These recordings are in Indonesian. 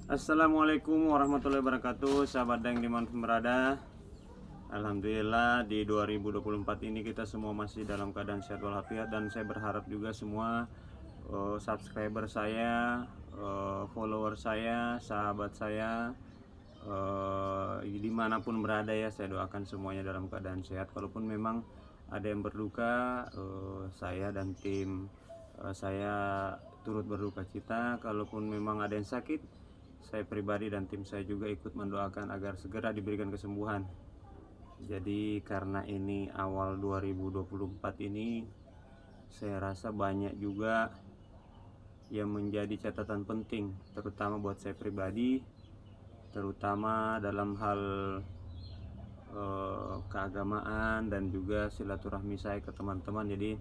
Assalamualaikum warahmatullahi wabarakatuh, sahabat yang dimanapun berada. Alhamdulillah di 2024 ini kita semua masih dalam keadaan sehat walafiat, dan saya berharap juga semua subscriber saya, follower saya, sahabat saya, dimanapun berada ya, saya doakan semuanya dalam keadaan sehat. Kalaupun memang ada yang berduka, saya dan tim saya turut berduka cita. Kalaupun memang ada yang sakit, saya pribadi dan tim saya juga ikut mendoakan agar segera diberikan kesembuhan. Jadi karena ini awal 2024 ini, saya rasa banyak juga yang menjadi catatan penting, terutama buat saya pribadi, terutama dalam hal keagamaan dan juga silaturahmi saya ke teman-teman. Jadi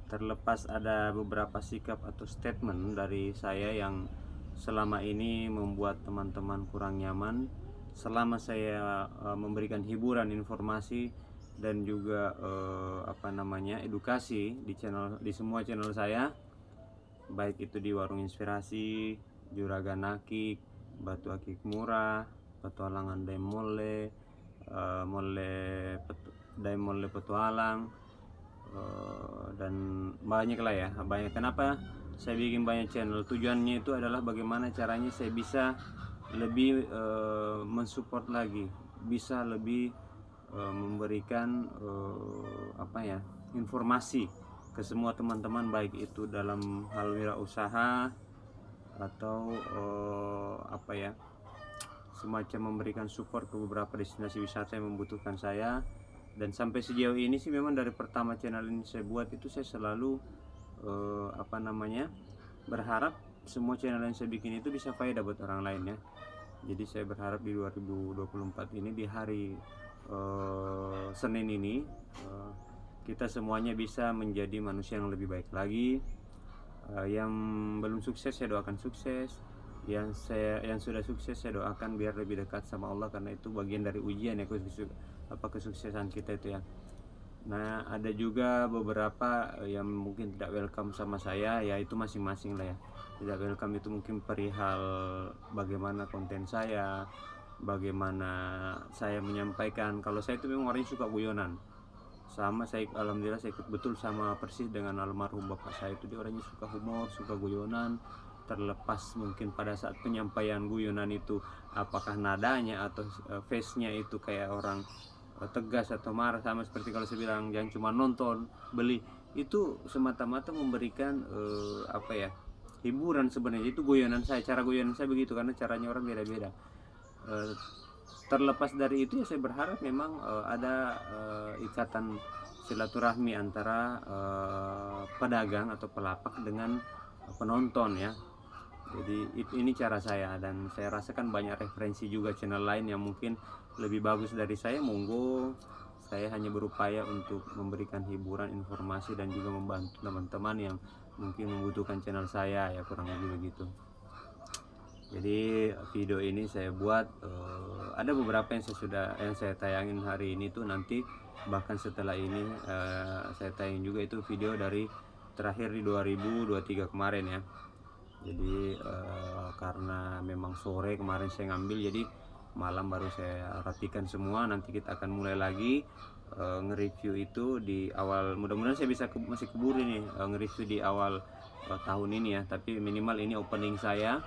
terlepas ada beberapa sikap atau statement dari saya yang selama ini membuat teman-teman kurang nyaman, selama saya memberikan hiburan, informasi, dan juga edukasi di semua channel saya, baik itu di Warung Inspirasi, Juragan Akik, Batu Akik Murah, Petualangan Daimole, Daimole Petualang, dan banyak lah ya, banyak. Kenapa saya bikin banyak channel? Tujuannya itu adalah bagaimana caranya saya bisa lebih mensupport lagi, bisa lebih memberikan informasi ke semua teman-teman, baik itu dalam hal wirausaha atau semacam memberikan support ke beberapa destinasi wisata yang membutuhkan saya. Dan sampai sejauh ini sih memang dari pertama channel ini saya buat itu, saya selalu berharap semua channel yang saya bikin itu bisa faedah buat orang lain ya. Jadi saya berharap di 2024 ini, di hari Senin ini, kita semuanya bisa menjadi manusia yang lebih baik lagi. Yang belum sukses saya doakan sukses, yang sudah sukses saya doakan biar lebih dekat sama Allah, karena itu bagian dari ujian ya, kesuksesan kita itu ya. Nah, ada juga beberapa yang mungkin tidak welcome sama saya, ya itu masing-masing lah ya. Tidak welcome itu mungkin perihal bagaimana konten saya, bagaimana saya menyampaikan. Kalau saya itu memang orangnya suka guyonan, sama saya alhamdulillah saya ikut betul sama persis dengan almarhum bapak saya. Itu dia orangnya suka humor, suka guyonan. Terlepas mungkin pada saat penyampaian guyonan itu, apakah nadanya atau face-nya itu kayak orang tegas atau marah, sama seperti kalau saya bilang jangan cuma nonton, beli, itu semata-mata memberikan hiburan sebenarnya. Itu guyonan saya, cara guyonan saya begitu, karena caranya orang beda-beda. Terlepas dari itu ya, saya berharap memang ada ikatan silaturahmi antara pedagang atau pelapak dengan penonton ya. Jadi ini cara saya, dan saya rasakan banyak referensi juga channel lain yang mungkin lebih bagus dari saya. Monggo, saya hanya berupaya untuk memberikan hiburan, informasi, dan juga membantu teman-teman yang mungkin membutuhkan channel saya ya, kurang lebih begitu. Jadi video ini saya buat, ada beberapa yang saya tayangin hari ini tuh, nanti bahkan setelah ini saya tayangin juga itu video dari terakhir di 2023 kemarin ya. Jadi karena memang sore kemarin saya ngambil, jadi malam baru saya rapikan semua. Nanti kita akan mulai lagi nge-review itu di awal, mudah-mudahan saya bisa masih keburu nih nge-review di awal tahun ini ya. Tapi minimal ini opening saya.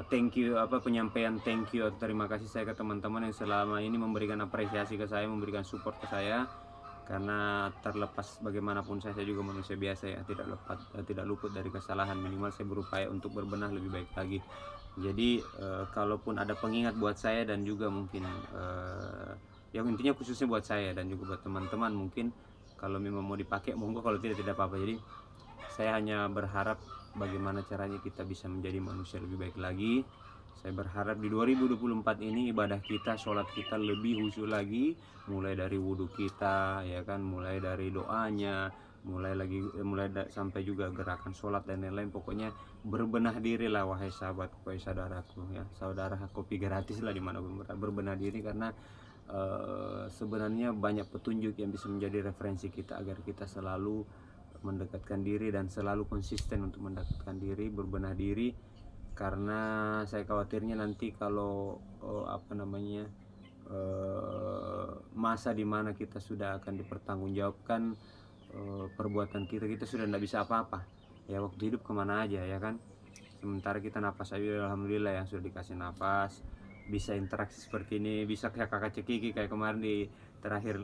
Thank you, penyampaian thank you atau terima kasih saya ke teman-teman yang selama ini memberikan apresiasi ke saya, memberikan support ke saya. Karena terlepas bagaimanapun saya juga manusia biasa ya, tidak luput dari kesalahan. Minimal saya berupaya untuk berbenah lebih baik lagi. Jadi kalaupun ada pengingat buat saya, dan juga mungkin yang intinya khususnya buat saya dan juga buat teman-teman, mungkin kalau memang mau dipakai monggo, kalau tidak apa-apa. Jadi saya hanya berharap bagaimana caranya kita bisa menjadi manusia lebih baik lagi. Saya berharap di 2024 ini ibadah kita, sholat kita lebih khusyuk lagi, mulai dari wudhu kita ya kan, mulai dari doanya, sampai juga gerakan sholat dan lain-lain. Pokoknya berbenah diri lah wahai sahabat, wahai saudaraku ya, saudara kopi gratis lah dimanapun berbenah diri. Karena sebenarnya banyak petunjuk yang bisa menjadi referensi kita agar kita selalu mendekatkan diri dan selalu konsisten untuk mendekatkan diri, berbenah diri. karena saya khawatirnya nanti kalau masa dimana kita sudah akan dipertanggungjawabkan perbuatan kita sudah tidak bisa apa-apa ya, waktu hidup kemana aja ya kan. Sementara kita napas aja alhamdulillah yang sudah dikasih napas, bisa interaksi seperti ini, bisa kayak kakak cekiki kayak kemarin di terakhir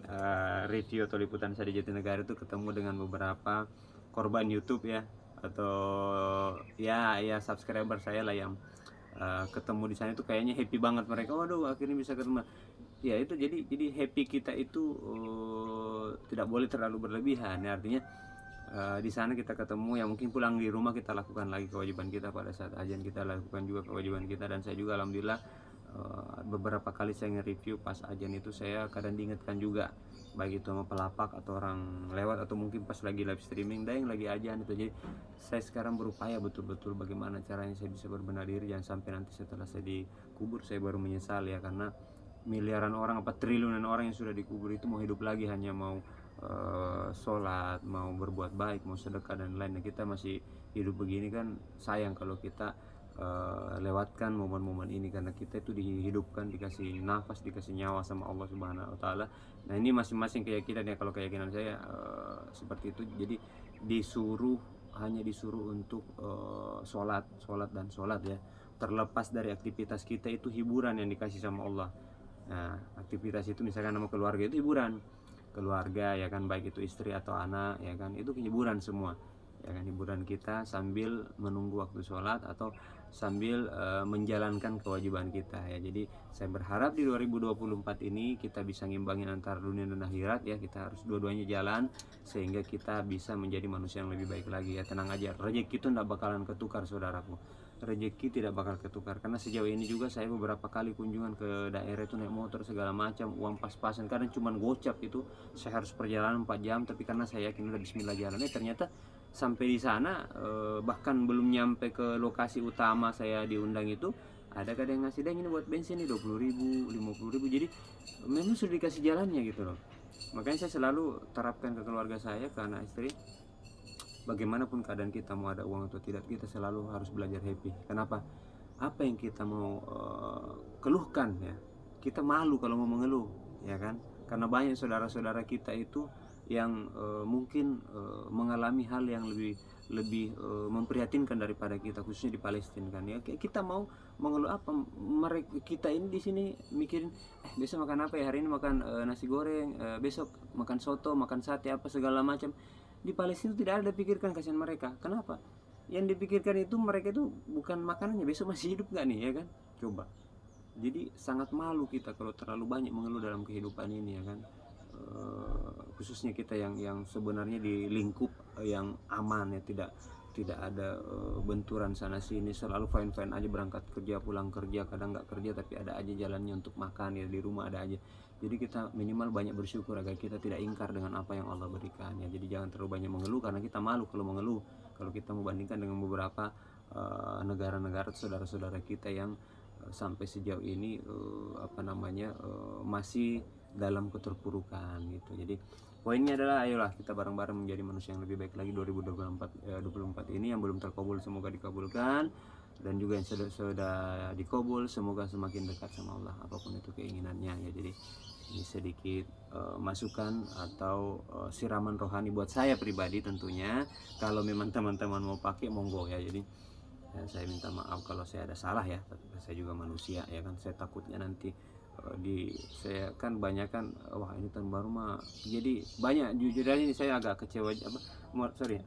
review atau liputan saya di Jatinegara itu ketemu dengan beberapa korban YouTube ya, atau ya subscriber saya lah yang ketemu di sana itu kayaknya happy banget mereka, waduh akhirnya bisa ketemu ya. Itu jadi happy kita itu tidak boleh terlalu berlebihan ya, artinya di sana kita ketemu ya, mungkin pulang di rumah kita lakukan lagi kewajiban kita, pada saat azan kita lakukan juga kewajiban kita. Dan saya juga alhamdulillah beberapa kali saya nge-review pas azan itu saya kadang diingatkan juga, baik itu sama pelapak atau orang lewat atau mungkin pas lagi live streaming yang lagi azan itu. Jadi saya sekarang berupaya betul-betul bagaimana caranya saya bisa berbenah diri, jangan sampai nanti setelah saya dikubur saya baru menyesal ya, karena miliaran orang apa triliunan orang yang sudah dikubur itu mau hidup lagi hanya mau sholat, mau berbuat baik, mau sedekah dan lainnya. Kita masih hidup begini kan sayang kalau kita lewatkan momen-momen ini, karena kita itu dihidupkan, dikasih nafas, dikasih nyawa sama Allah Subhanahu wa taala. Nah, ini masing-masing keyakinan ya. Kalau keyakinan saya seperti itu. Jadi hanya disuruh untuk sholat dan sholat ya. Terlepas dari aktivitas kita itu hiburan yang dikasih sama Allah. Nah, aktivitas itu misalkan sama keluarga itu hiburan, keluarga ya kan, baik itu istri atau anak ya kan, itu hiburan semua ya kan, hiburan kita sambil menunggu waktu sholat atau sambil menjalankan kewajiban kita ya. Jadi saya berharap di 2024 ini kita bisa ngimbangin antara dunia dan akhirat ya, kita harus dua-duanya jalan sehingga kita bisa menjadi manusia yang lebih baik lagi ya. Tenang aja, rezeki itu tidak bakalan ketukar saudaraku, rezeki tidak bakal ketukar. Karena sejauh ini juga saya beberapa kali kunjungan ke daerah itu naik motor segala macam, uang pas-pasan, kadang cuma gocap itu saya harus perjalanan 4 jam, tapi karena saya yakin udah bismillah jalannya, ternyata sampai di sana bahkan belum nyampe ke lokasi utama saya diundang itu ada kadang yang ngasih, ini buat bensin nih 20.000 50.000. Jadi memang sudah dikasih jalannya gitu loh. Makanya saya selalu terapkan ke keluarga saya, ke anak istri, bagaimanapun keadaan kita, mau ada uang atau tidak, kita selalu harus belajar happy. Kenapa? Apa yang kita mau keluhkan ya, kita malu kalau mau mengeluh ya kan. Karena banyak saudara-saudara kita itu yang mungkin mengalami hal yang lebih memprihatinkan daripada kita, khususnya di Palestina kan ya. Kita mau mengeluh apa? Mereka kita ini di sini mikirin besok makan apa ya, hari ini makan nasi goreng, besok makan soto, makan sate apa segala macam. Di Palestina tidak ada dipikirkan kasihan mereka. Kenapa? Yang dipikirkan itu mereka itu bukan makanannya, besok masih hidup nggak nih ya kan. Coba. Jadi sangat malu kita kalau terlalu banyak mengeluh dalam kehidupan ini ya kan. Khususnya kita yang sebenarnya di lingkup yang aman ya, tidak ada benturan sana sini, selalu fine aja, berangkat kerja pulang kerja, kadang nggak kerja tapi ada aja jalannya untuk makan ya, di rumah ada aja. Jadi kita minimal banyak bersyukur agar kita tidak ingkar dengan apa yang Allah berikan ya. Jadi jangan terlalu banyak mengeluh karena kita malu kalau mengeluh, kalau kita membandingkan dengan beberapa negara-negara saudara-saudara kita yang sampai sejauh ini masih dalam keterpurukan gitu. Jadi poinnya adalah ayolah kita bareng-bareng menjadi manusia yang lebih baik lagi 2024 ini. Yang belum terkabul semoga dikabulkan, dan juga yang sudah dikabul semoga semakin dekat sama Allah apapun itu keinginannya ya. Jadi ini sedikit masukan atau siraman rohani buat saya pribadi tentunya. Kalau memang teman-teman mau pakai monggo ya. Jadi ya, saya minta maaf kalau saya ada salah ya, saya juga manusia ya kan. Saya takutnya nanti saya kan banyak kan, wah ini tahun baru mah jadi banyak, jujur aja ini saya agak kecewa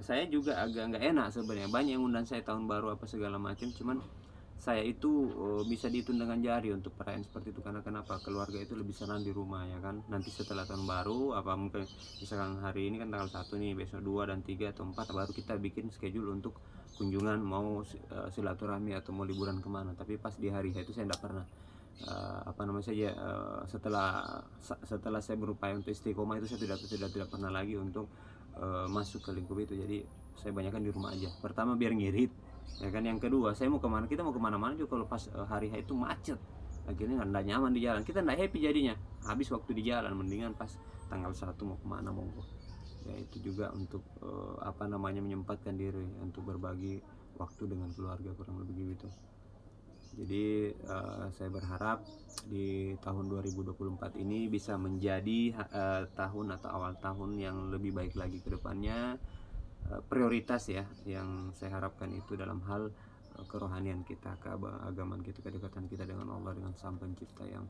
saya juga agak nggak enak sebenarnya, banyak yang undang saya tahun baru apa segala macam, cuman saya itu bisa dihitung dengan jari untuk perayaan seperti itu. Karena kenapa? Keluarga itu lebih senang di rumah ya kan. Nanti setelah tahun baru apa mungkin misalkan hari ini kan tanggal 1 nih, besok 2 dan 3 atau 4 baru kita bikin schedule untuk kunjungan, mau silaturahmi atau mau liburan kemana. Tapi pas di hari itu saya tidak pernah setelah saya berupaya untuk istiqomah itu saya tidak pernah lagi untuk masuk ke lingkup itu. Jadi saya banyakkan di rumah aja. Pertama biar ngirit ya kan, yang kedua saya kita mau kemana-mana juga kalau pas hari itu macet, akhirnya nggak nyaman di jalan, kita nggak happy jadinya, habis waktu di jalan. Mendingan pas tanggal 1 mau kemana monggo ya. Itu juga untuk menyempatkan diri untuk berbagi waktu dengan keluarga, kurang lebih gitu. Jadi saya berharap di tahun 2024 ini bisa menjadi tahun atau awal tahun yang lebih baik lagi ke depannya. Prioritas ya yang saya harapkan itu dalam hal kerohanian kita, keagamaan kita, kedekatan kita dengan Allah, dengan Sang Pencipta yang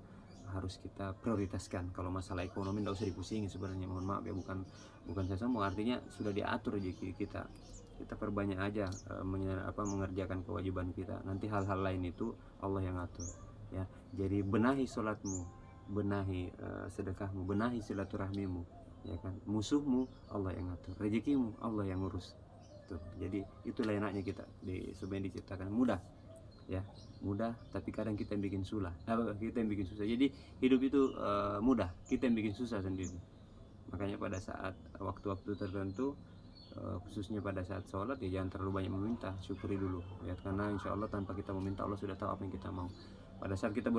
harus kita prioritaskan. Kalau masalah ekonomi tidak usah dipusingin sebenarnya, mohon maaf ya, bukan saya sombong, artinya sudah diatur rezeki kita, kita perbanyak aja mengerjakan kewajiban kita. Nanti hal-hal lain itu Allah yang atur ya. Jadi benahi sholatmu, benahi sedekahmu, benahi silaturahmimu, ya kan. Musuhmu Allah yang atur, rezekimu Allah yang ngurus tuh. Jadi itulah enaknya kita sebenarnya diciptakan mudah ya, mudah, tapi kadang kita yang bikin kita yang bikin susah. Jadi hidup itu mudah, kita yang bikin susah sendiri. Makanya pada saat waktu-waktu tertentu, khususnya pada saat sholat ya, jangan terlalu banyak meminta, syukuri dulu ya, karena insya Allah tanpa kita meminta Allah sudah tahu apa yang kita mau. Pada saat kita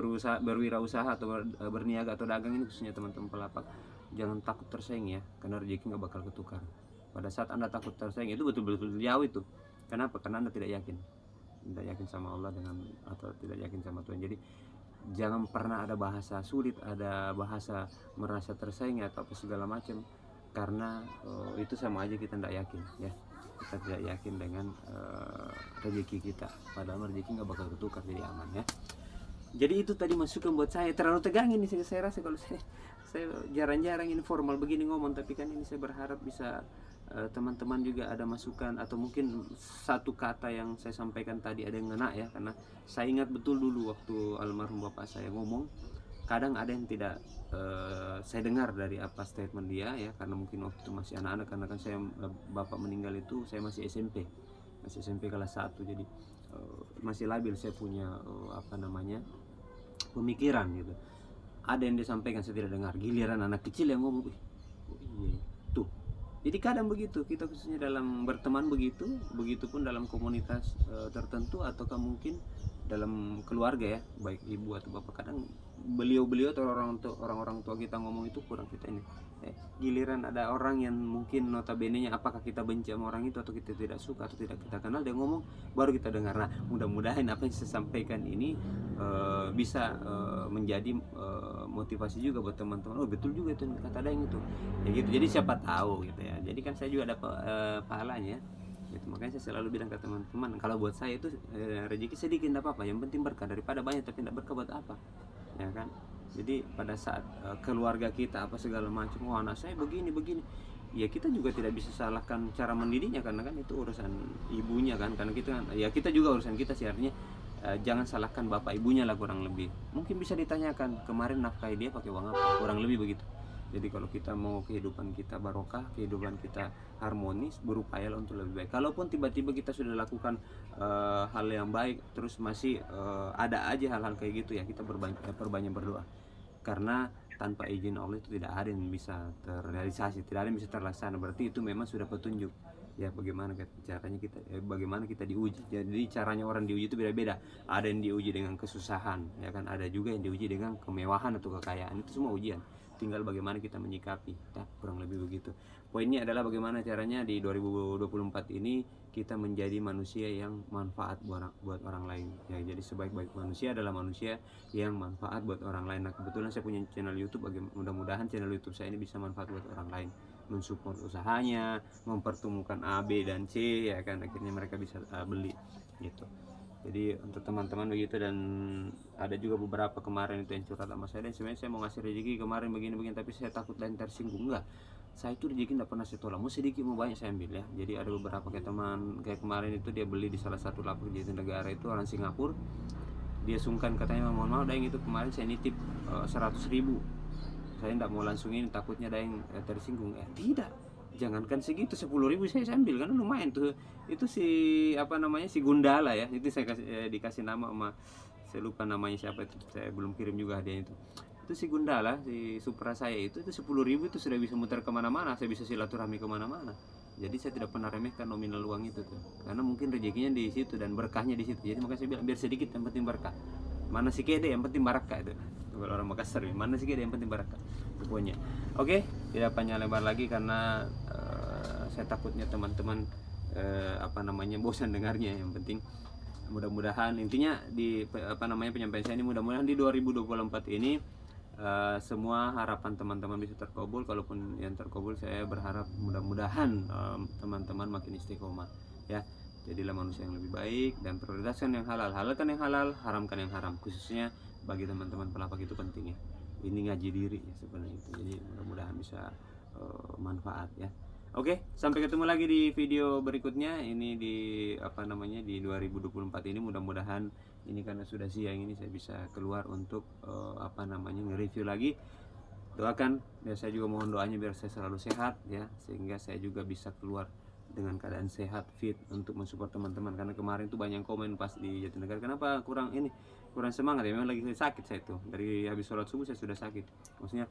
berwirausaha atau berniaga atau dagang ini, khususnya teman-teman pelapak, jangan takut tersaing ya, karena rezeki nggak bakal ketukar. Pada saat Anda takut tersaing itu betul-betul jauh itu. Kenapa? Karena Anda tidak yakin sama Allah atau tidak yakin sama Tuhan. Jadi jangan pernah ada bahasa sulit, ada bahasa merasa tersaing atau apa segala macam, karena itu sama aja kita tidak yakin ya. Kita tidak yakin dengan rezeki kita, padahal rezeki nggak bakal ketukar, jadi aman ya. Jadi itu tadi masukan buat saya. Terlalu tegang ini saya rasa kalau saya jarang-jarang informal begini ngomong, tapi kan ini saya berharap bisa teman-teman juga ada masukan, atau mungkin satu kata yang saya sampaikan tadi ada yang ngena ya, karena saya ingat betul dulu waktu almarhum bapak saya ngomong, kadang ada yang tidak saya dengar dari apa statement dia ya, karena mungkin waktu itu masih anak-anak, karena kan saya bapak meninggal itu saya masih SMP kelas 1, jadi masih labil saya punya pemikiran gitu. Ada yang disampaikan saya tidak dengar, giliran anak kecil yang ngomong, iya tuh. Jadi kadang begitu kita, khususnya dalam berteman begitupun dalam komunitas tertentu, ataukah mungkin dalam keluarga ya, baik ibu atau bapak, kadang beliau atau orang-orang tua kita ngomong itu kurang kita ini. Giliran ada orang yang mungkin notabene-nya apakah kita benci sama orang itu, atau kita tidak suka atau tidak kita kenal, dia ngomong baru kita dengar. Nah, mudah-mudahan apa yang saya sampaikan ini bisa menjadi motivasi juga buat teman-teman. Oh betul juga itu kata Daeng itu ya gitu. Jadi siapa tahu gitu ya. Jadi kan saya juga ada pahalanya gitu. Makanya saya selalu bilang ke teman-teman, kalau buat saya itu rezeki sedikit tidak apa-apa, yang penting berkah, daripada banyak tapi tidak berkah buat apa ya kan. Jadi pada saat keluarga kita apa segala macam, wah anak saya begini ya, kita juga tidak bisa salahkan cara mendidiknya, karena kan itu urusan ibunya kan, karena kita kan ya, kita juga urusan kita sih, artinya jangan salahkan bapak ibunya lah, kurang lebih. Mungkin bisa ditanyakan kemarin nafkahi dia pakai uang apa, kurang lebih begitu. Jadi kalau kita mau kehidupan kita barokah, kehidupan kita harmonis, berupaya untuk lebih baik. Kalaupun tiba-tiba kita sudah lakukan hal yang baik, terus masih ada aja hal-hal kayak gitu ya, kita perbanyak berdoa. Karena tanpa izin Allah itu tidak ada yang bisa terrealisasi, tidak ada yang bisa terlaksana. Berarti itu memang sudah petunjuk ya, bagaimana caranya kita, bagaimana kita diuji. Jadi caranya orang diuji itu beda-beda. Ada yang diuji dengan kesusahan ya kan, ada juga yang diuji dengan kemewahan atau kekayaan. Itu semua ujian, tinggal bagaimana kita menyikapi ya, kurang lebih begitu. Poinnya adalah bagaimana caranya di 2024 ini kita menjadi manusia yang manfaat buat orang lain ya. Jadi sebaik-baik manusia adalah manusia yang manfaat buat orang lain. Nah, kebetulan saya punya channel YouTube, mudah-mudahan channel YouTube saya ini bisa manfaat buat orang lain, mensupport usahanya, mempertemukan A, B dan C ya kan, akhirnya mereka bisa beli gitu. Jadi untuk teman-teman begitu. Dan ada juga beberapa kemarin itu yang curhat sama saya, dan sebenarnya saya mau ngasih rezeki kemarin begini, tapi saya takut dan tersinggung. Enggak, saya itu rezeki tidak pernah saya tolak, mau sedikit mau banyak saya ambil ya. Jadi ada beberapa kayak teman, kayak kemarin itu dia beli di salah satu lapak di negara itu, orang Singapura, dia sungkan katanya, mohon maaf Daeng, itu kemarin saya nitip 100.000, saya tidak mau langsungin, takutnya Daeng tersinggung. Tidak, jangankan segitu, 10.000 saya ambil, karena lumayan tuh. Itu si si Gundala ya, itu saya dikasih nama sama, saya lupa namanya siapa itu, saya belum kirim juga hadiahnya itu si Gundala, si Supra saya itu 10.000 itu sudah bisa muter kemana-mana, saya bisa silaturahmi kemana-mana. Jadi saya tidak pernah remehkan nominal uang itu tuh, karena mungkin rezekinya di situ dan berkahnya di situ. Jadi makanya saya bilang biar sedikit yang penting berkah, mana si kede yang penting barakah itu. Kalau orang Makassar, mana sih yang penting barakah pokoknya. Oke, tidak panjang lebar lagi karena saya takutnya teman-teman bosan dengarnya. Yang penting mudah-mudahan intinya di penyampaian saya ini, mudah-mudahan di 2024 ini semua harapan teman-teman bisa terkabul. Kalaupun yang terkabul, saya berharap mudah-mudahan teman-teman makin istiqomah ya. Jadilah manusia yang lebih baik dan prioritaskan yang halal, halalkan yang halal, haramkan yang haram. Khususnya bagi teman-teman pelapak itu penting ya. Ini ngaji diri ya sebenarnya itu. Jadi mudah-mudahan bisa manfaat ya. Oke, sampai ketemu lagi di video berikutnya. Ini di di 2024 ini, mudah-mudahan ini karena sudah siang ini saya bisa keluar untuk nge-review lagi. Doakan ya, saya juga mohon doanya biar saya selalu sehat ya, sehingga saya juga bisa keluar dengan keadaan sehat, fit untuk mensupport teman-teman. Karena kemarin tuh banyak komen pas di Jatinegara, kenapa kurang semangat ya. Memang lagi sakit saya tuh, dari habis sholat subuh saya sudah sakit, maksudnya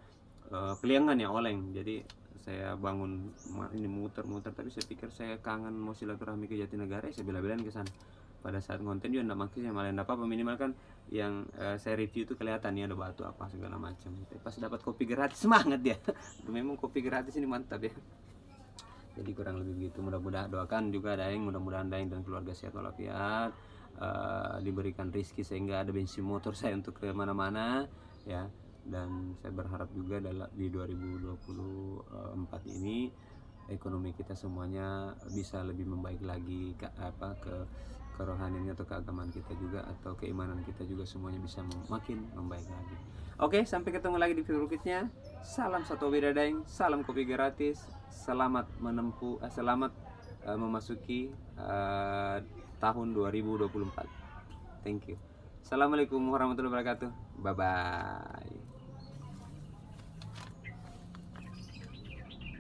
keliangan ya, oleng. Jadi saya bangun ini muter-muter, tapi saya pikir saya kangen mau silaturahmi ke Jatinegara, saya bela-belain ke sana. Pada saat konten juga enggak maksudnya malah enggak apa-apa, minimal kan yang saya review itu kelihatan ya, ada batu apa segala macam. Pas dapat kopi gratis semangat ya. Memang kopi gratis ini mantap ya. Jadi kurang lebih begitu. Mudah-mudahan doakan juga Daeng, mudah-mudahan Daeng dan keluarga sehat walafiat, diberikan rezeki sehingga ada bensin motor saya untuk ke mana-mana ya. Dan saya berharap juga di 2024 ini ekonomi kita semuanya bisa lebih membaik lagi, ke kerohanian atau keagamaan kita juga, atau keimanan kita juga semuanya bisa makin membaik lagi. Oke, sampai ketemu lagi di video berikutnya. Salam satu Daeng, salam kopi gratis. Selamat memasuki tahun 2024. Thank you. Assalamualaikum warahmatullahi wabarakatuh. Bye bye.